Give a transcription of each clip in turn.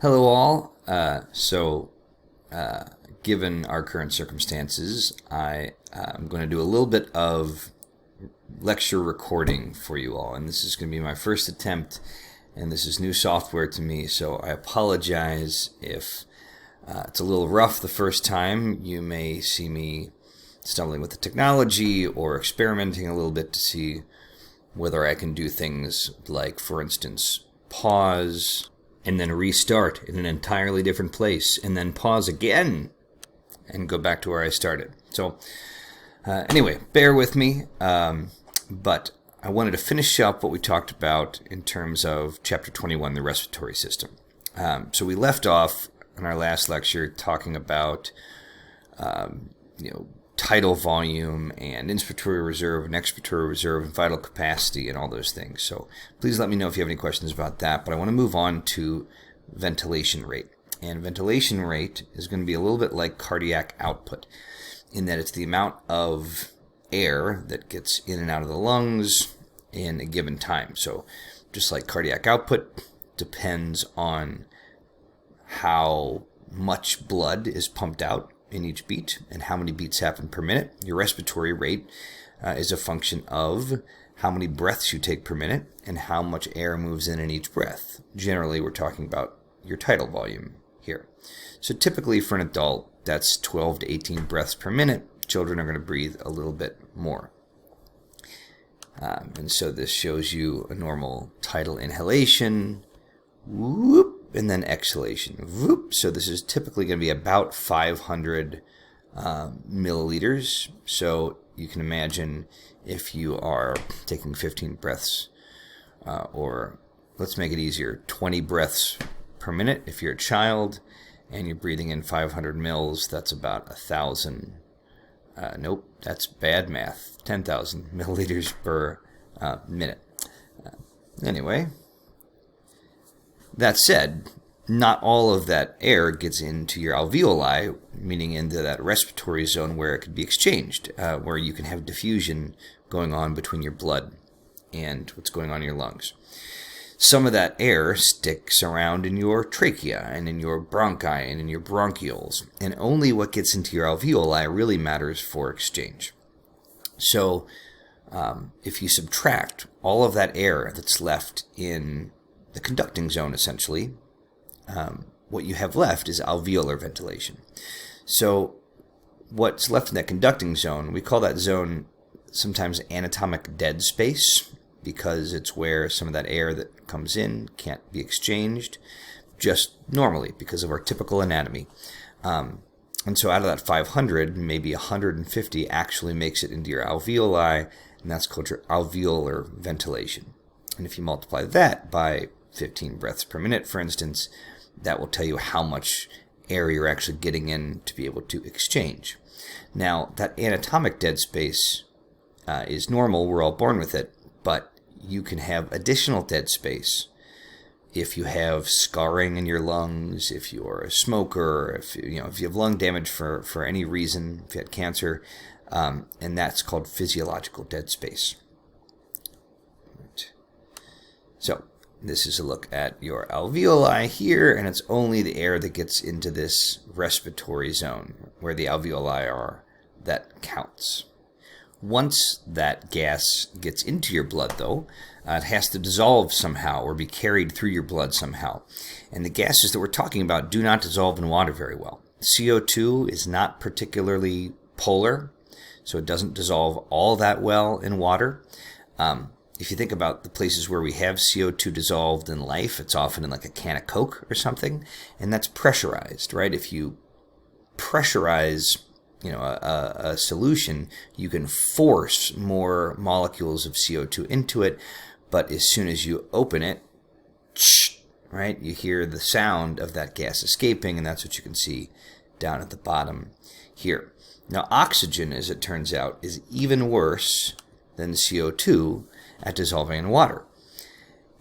Hello, all. Given our current circumstances, I am going to do a little bit of lecture recording for you all, and this is going to be my first attempt, and this is new software to me, so I apologize if it's a little rough the first time. You may see me stumbling with the technology or experimenting a little bit to see whether I can do things like, for instance, pause and then restart in an entirely different place, and then pause again and go back to where I started. So anyway, bear with me, but I wanted to finish up what we talked about in terms of Chapter 21, the respiratory system. So we left off in our last lecture talking about tidal volume and inspiratory reserve and expiratory reserve and vital capacity and all those things. So please let me know if you have any questions about that. But I want to move on to ventilation rate. And ventilation rate is going to be a little bit like cardiac output in that it's the amount of air that gets in and out of the lungs in a given time. So just like cardiac output depends on how much blood is pumped out in each beat and how many beats happen per minute. Your respiratory rate is a function of how many breaths you take per minute and how much air moves in each breath. Generally, we're talking about your tidal volume here. So typically for an adult, that's 12 to 18 breaths per minute. Children are going to breathe a little bit more. And so this shows you a normal tidal inhalation, whoop, and then exhalation. Whoop. So this is typically going to be about 500 milliliters. So you can imagine if you are taking 15 breaths, or let's make it easier, 20 breaths per minute. If you're a child and you're breathing in 500 mils, that's about 1,000. Nope, that's bad math. 10,000 milliliters per minute. Anyway. That said, not all of that air gets into your alveoli, meaning into that respiratory zone where it could be exchanged, where you can have diffusion going on between your blood and what's going on in your lungs. Some of that air sticks around in your trachea and in your bronchi and in your bronchioles, and only what gets into your alveoli really matters for exchange. So if you subtract all of that air that's left in the conducting zone, essentially, what you have left is alveolar ventilation. So what's left in that conducting zone, we call that zone sometimes anatomic dead space, because it's where some of that air that comes in can't be exchanged just normally because of our typical anatomy. And so out of that 500, maybe 150 actually makes it into your alveoli, and that's called your alveolar ventilation. And if you multiply that by 15 breaths per minute, for instance, that will tell you how much air you're actually getting in to be able to exchange. Now, that anatomic dead space is normal. We're all born with it, but you can have additional dead space if you have scarring in your lungs, if you're a smoker, if you have lung damage for any reason, if you had cancer, and that's called physiological dead space. Right. So this is a look at your alveoli here, and it's only the air that gets into this respiratory zone where the alveoli are that counts. Once that gas gets into your blood, though, it has to dissolve somehow or be carried through your blood somehow. And the gases that we're talking about do not dissolve in water very well. CO2 is not particularly polar, so it doesn't dissolve all that well in water. If you think about the places where we have CO2 dissolved in life, it's often in like a can of Coke or something, and that's pressurized, right? If you pressurize a solution, you can force more molecules of CO2 into it, but as soon as you open it, right, you hear the sound of that gas escaping, and that's what you can see down at the bottom here. Now, oxygen, as it turns out, is even worse than CO2 at dissolving in water.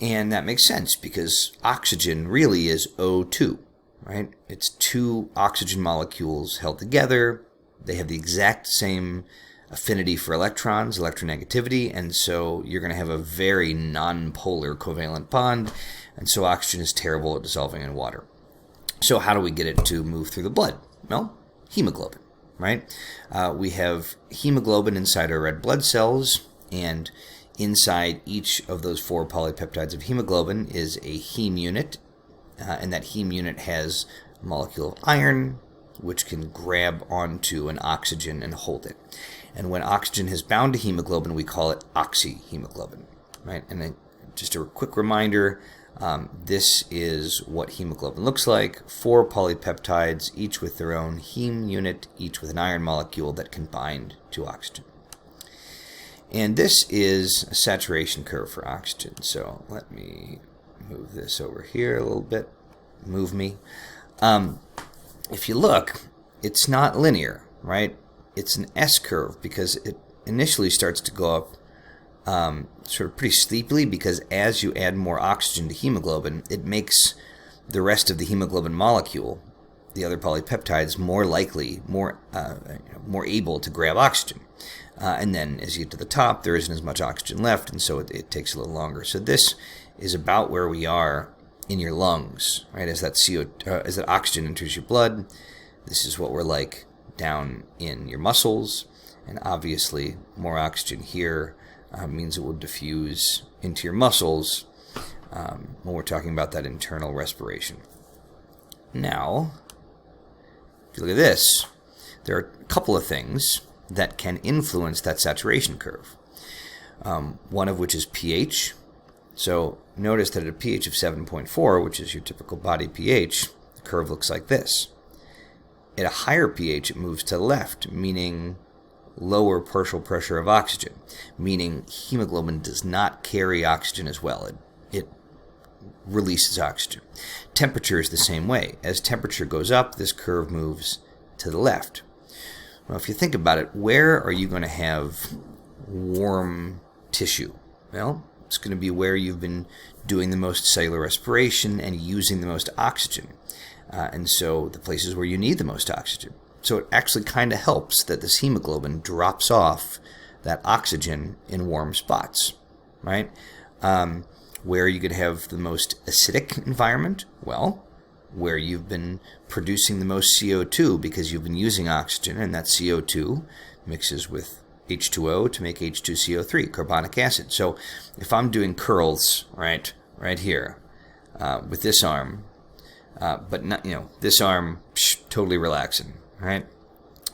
And that makes sense because oxygen really is O2, right? It's two oxygen molecules held together. They have the exact same affinity for electrons, electronegativity, and so you're going to have a very non-polar covalent bond, and so oxygen is terrible at dissolving in water. So how do we get it to move through the blood? Well, hemoglobin, right? We have hemoglobin inside our red blood cells, and inside each of those 4 polypeptides of hemoglobin is a heme unit, and that heme unit has a molecule of iron, which can grab onto an oxygen and hold it. And when oxygen has bound to hemoglobin, we call it oxyhemoglobin, right? And then just a quick reminder, this is what hemoglobin looks like. 4 polypeptides, each with their own heme unit, each with an iron molecule that can bind to oxygen. And this is a saturation curve for oxygen. So let me move this over here a little bit. Move me. If you look, it's not linear, right? It's an S curve because it initially starts to go up sort of pretty steeply, because as you add more oxygen to hemoglobin, it makes the rest of the hemoglobin molecule, the other polypeptides, more likely, more able to grab oxygen. And then as you get to the top, there isn't as much oxygen left, and so it takes a little longer. So this is about where we are in your lungs, right? As that oxygen enters your blood, this is what we're like down in your muscles, and obviously more oxygen here means it will diffuse into your muscles when we're talking about that internal respiration. Now, if you look at this, there are a couple of things that can influence that saturation curve. One of which is pH. So notice that at a pH of 7.4, which is your typical body pH, the curve looks like this. At a higher pH, it moves to the left, meaning lower partial pressure of oxygen, meaning hemoglobin does not carry oxygen as well. It releases oxygen. Temperature is the same way. As temperature goes up, this curve moves to the left. Well, if you think about it, where are you going to have warm tissue? Well, it's going to be where you've been doing the most cellular respiration and using the most oxygen. And so the places where you need the most oxygen. So it actually kind of helps that this hemoglobin drops off that oxygen in warm spots, right? Where you could have the most acidic environment? Well, where you've been producing the most CO2 because you've been using oxygen, and that CO2 mixes with H2O to make H2CO3, carbonic acid. So if I'm doing curls right here with this arm, but not, this arm totally relaxing, right?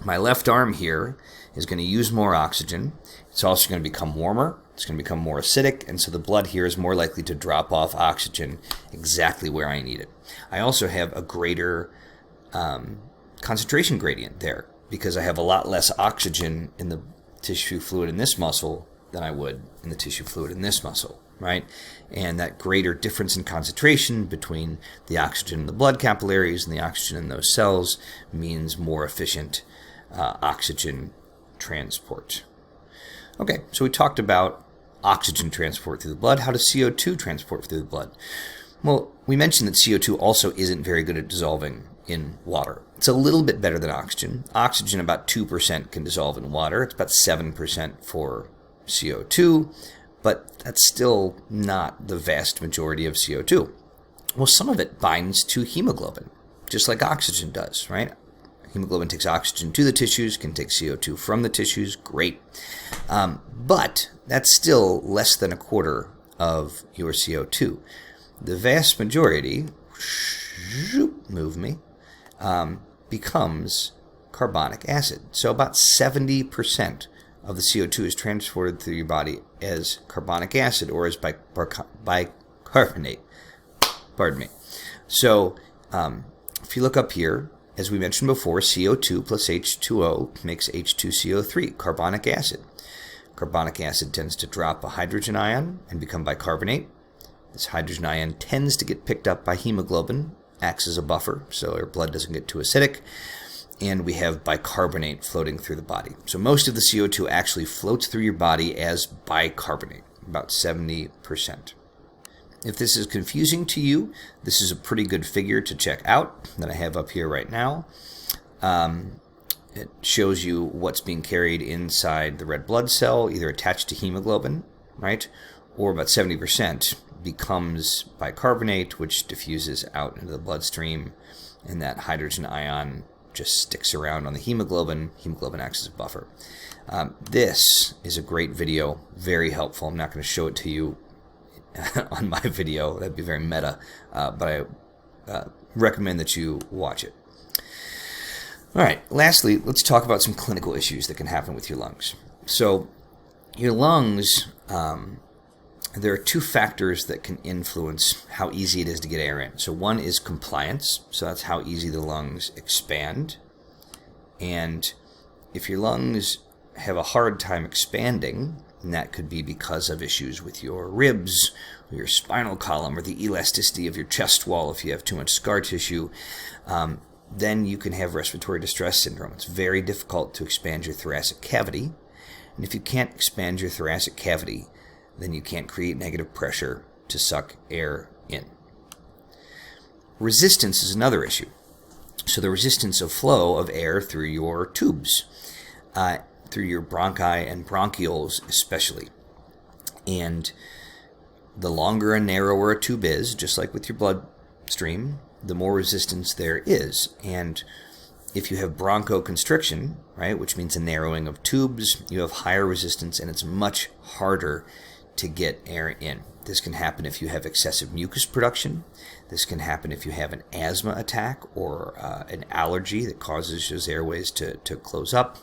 My left arm here is going to use more oxygen. It's also going to become warmer. It's going to become more acidic, and so the blood here is more likely to drop off oxygen exactly where I need it. I also have a greater concentration gradient there because I have a lot less oxygen in the tissue fluid in this muscle than I would in the tissue fluid in this muscle, right? And that greater difference in concentration between the oxygen in the blood capillaries and the oxygen in those cells means more efficient oxygen transport. Okay, so we talked about oxygen transport through the blood. How does CO2 transport through the blood? Well, we mentioned that CO2 also isn't very good at dissolving in water. It's a little bit better than oxygen. Oxygen, about 2% can dissolve in water. It's about 7% for CO2, but that's still not the vast majority of CO2. Well, some of it binds to hemoglobin, just like oxygen does, right? Hemoglobin takes oxygen to the tissues, can take CO2 from the tissues, great. But that's still less than a quarter of your CO2. The vast majority, move me, becomes carbonic acid. So about 70% of the CO2 is transported through your body as carbonic acid or as bicarbonate. Pardon me. So if you look up here, as we mentioned before, CO2 plus H2O makes H2CO3, carbonic acid. Carbonic acid tends to drop a hydrogen ion and become bicarbonate. This hydrogen ion tends to get picked up by hemoglobin, acts as a buffer, so our blood doesn't get too acidic, and we have bicarbonate floating through the body. So most of the CO2 actually floats through your body as bicarbonate, about 70%. If this is confusing to you, this is a pretty good figure to check out that I have up here right now. It shows you what's being carried inside the red blood cell, either attached to hemoglobin, right, or about 70% becomes bicarbonate, which diffuses out into the bloodstream, and that hydrogen ion just sticks around on the hemoglobin. Hemoglobin acts as a buffer. This is a great video, very helpful. I'm not going to show it to you on my video. That'd be very meta, but I recommend that you watch it. All right, lastly, let's talk about some clinical issues that can happen with your lungs. So your lungs, there are two factors that can influence how easy it is to get air in. So one is compliance, so that's how easy the lungs expand. And if your lungs have a hard time expanding, and that could be because of issues with your ribs, or your spinal column, or the elasticity of your chest wall if you have too much scar tissue, then you can have respiratory distress syndrome. It's very difficult to expand your thoracic cavity. And if you can't expand your thoracic cavity, then you can't create negative pressure to suck air in. Resistance is another issue. So the resistance of flow of air through your tubes, through your bronchi and bronchioles especially. And the longer and narrower a tube is, just like with your bloodstream, the more resistance there is. And if you have bronchoconstriction, right, which means a narrowing of tubes, you have higher resistance and it's much harder to get air in. This can happen if you have excessive mucus production. This can happen if you have an asthma attack or an allergy that causes those airways to close up.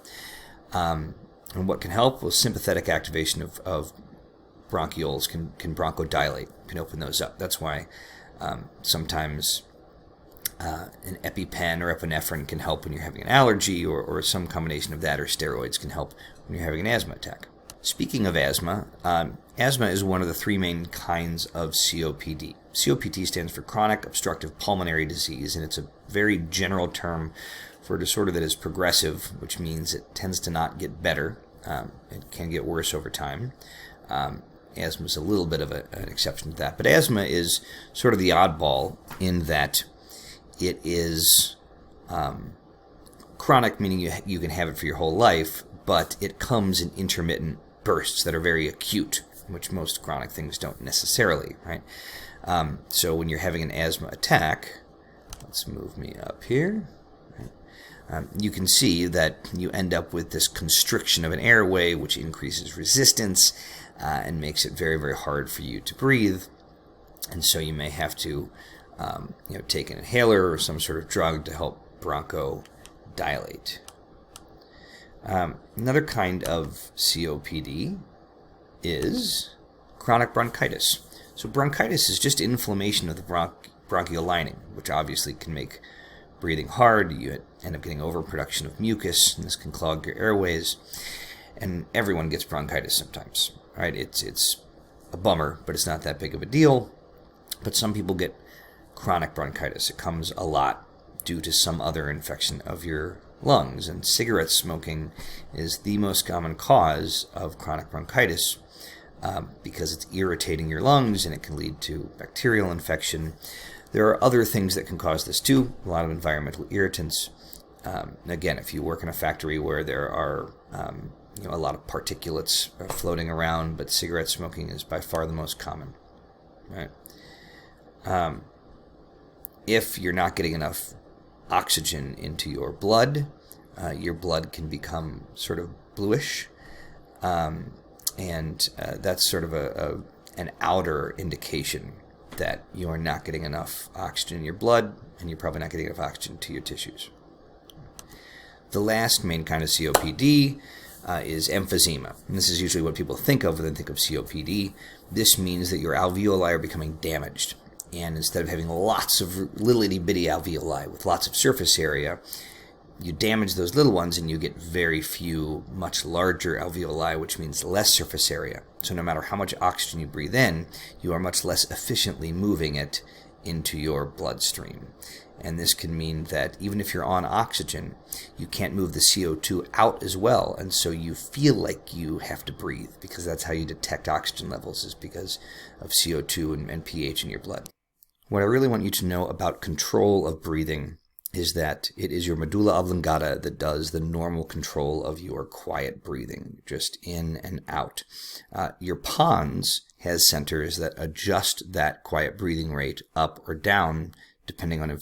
And what can help? Well, sympathetic activation of bronchioles can bronchodilate, can open those up. That's why sometimes an EpiPen or epinephrine can help when you're having an allergy, or some combination of that, or steroids can help when you're having an asthma attack. Speaking of asthma, asthma is one of the three main kinds of COPD. COPD stands for chronic obstructive pulmonary disease, and it's a very general term for a disorder that is progressive, which means it tends to not get better. It can get worse over time. Asthma is a little bit of an exception to that, but asthma is sort of the oddball in that it is chronic, meaning you can have it for your whole life, but it comes in intermittent bursts that are very acute, which most chronic things don't necessarily, right? So when you're having an asthma attack, let's move me up here. You can see that you end up with this constriction of an airway, which increases resistance and makes it very, very hard for you to breathe. And so you may have to take an inhaler or some sort of drug to help bronchodilate. Another kind of COPD is chronic bronchitis. So bronchitis is just inflammation of the bronchial lining, which obviously can make breathing hard. You end up getting overproduction of mucus, and this can clog your airways. And everyone gets bronchitis sometimes, right? It's a bummer, but it's not that big of a deal. But some people get chronic bronchitis. It comes a lot due to some other infection of your lungs, and cigarette smoking is the most common cause of chronic bronchitis because it's irritating your lungs and it can lead to bacterial infection. There are other things that can cause this too, a lot of environmental irritants. Again, if you work in a factory where there are a lot of particulates floating around, but cigarette smoking is by far the most common, right? If you're not getting enough oxygen into your blood can become sort of bluish, and that's sort of an outer indication that you are not getting enough oxygen in your blood, and you're probably not getting enough oxygen to your tissues. The last main kind of COPD is emphysema, and this is usually what people think of when they think of COPD. This means that your alveoli are becoming damaged. And instead of having lots of little itty-bitty alveoli with lots of surface area, you damage those little ones and you get very few much larger alveoli, which means less surface area. So no matter how much oxygen you breathe in, you are much less efficiently moving it into your bloodstream. And this can mean that even if you're on oxygen, you can't move the CO2 out as well. And so you feel like you have to breathe, because that's how you detect oxygen levels, is because of CO2 and pH in your blood. What I really want you to know about control of breathing is that it is your medulla oblongata that does the normal control of your quiet breathing, just in and out. Your pons has centers that adjust that quiet breathing rate up or down depending on if